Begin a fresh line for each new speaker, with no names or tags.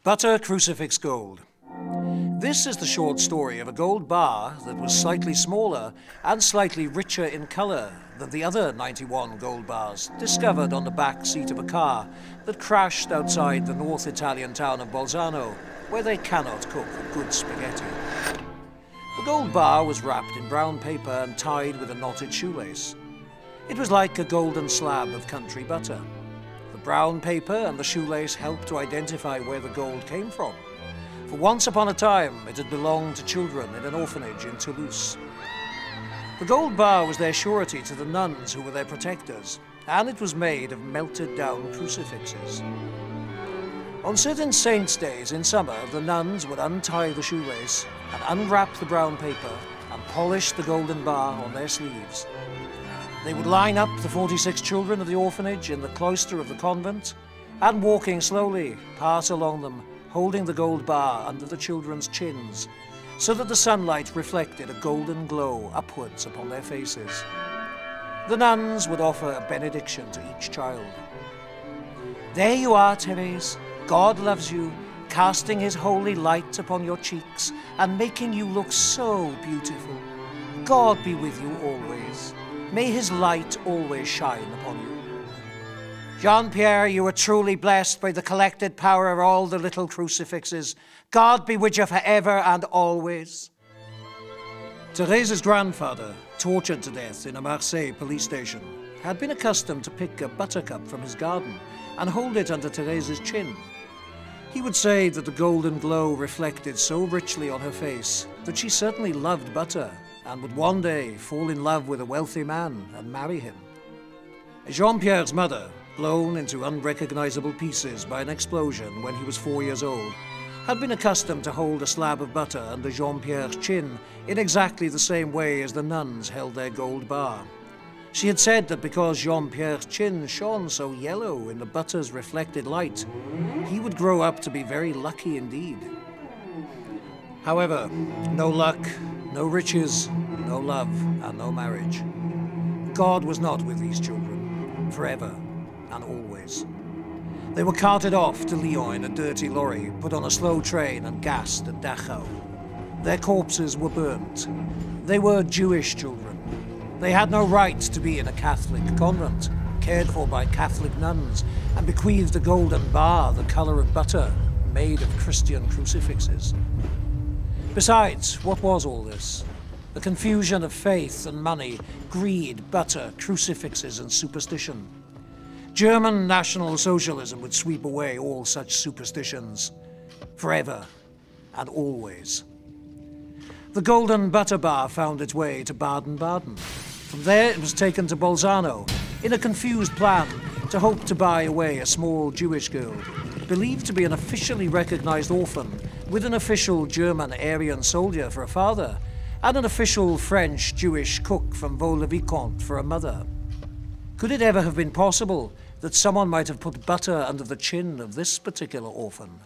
Butter, crucifix, gold. This is the short story of a gold bar that was slightly smaller and slightly richer in colour than the other 91 gold bars discovered on the back seat of a car that crashed outside the North Italian town of Bolzano, where they cannot cook good spaghetti. The gold bar was wrapped in brown paper and tied with a knotted shoelace. It was like a golden slab of country butter. The brown paper and the shoelace helped to identify where the gold came from. For once upon a time, it had belonged to children in an orphanage in Toulouse. The gold bar was their surety to the nuns who were their protectors, and it was made of melted down crucifixes. On certain saints' days in summer, the nuns would untie the shoelace and unwrap the brown paper and polish the golden bar on their sleeves. They would line up the 46 children of the orphanage in the cloister of the convent, and walking slowly, pass along them, holding the gold bar under the children's chins, so that the sunlight reflected a golden glow upwards upon their faces. The nuns would offer a benediction to each child. "There you are, Therese. God loves you, casting his holy light upon your cheeks and making you look so beautiful. God be with you always. May his light always shine upon you. Jean-Pierre, you are truly blessed by the collected power of all the little crucifixes. God be with you forever and always." Therese's grandfather, tortured to death in a Marseille police station, had been accustomed to pick a buttercup from his garden and hold it under Therese's chin. He would say that the golden glow reflected so richly on her face that she certainly loved butter and would one day fall in love with a wealthy man and marry him. Jean-Pierre's mother, blown into unrecognizable pieces by an explosion when he was 4 years old, had been accustomed to hold a slab of butter under Jean-Pierre's chin in exactly the same way as the nuns held their gold bar. She had said that because Jean-Pierre's chin shone so yellow in the butter's reflected light, he would grow up to be very lucky indeed. However, no luck, no riches, no love, and no marriage. God was not with these children, forever and always. They were carted off to Lyon in a dirty lorry, put on a slow train and gassed at Dachau. Their corpses were burnt. They were Jewish children. They had no right to be in a Catholic convent, cared for by Catholic nuns, and bequeathed a golden bar the colour of butter, made of Christian crucifixes. Besides, what was all this? The confusion of faith and money, greed, butter, crucifixes, and superstition. German National Socialism would sweep away all such superstitions, forever and always. The golden butter bar found its way to Baden-Baden. From there it was taken to Bolzano, in a confused plan to hope to buy away a small Jewish girl, believed to be an officially recognized orphan, with an official German Aryan soldier for a father, and an official French Jewish cook from Vaux-le-Vicomte for a mother. Could it ever have been possible that someone might have put butter under the chin of this particular orphan?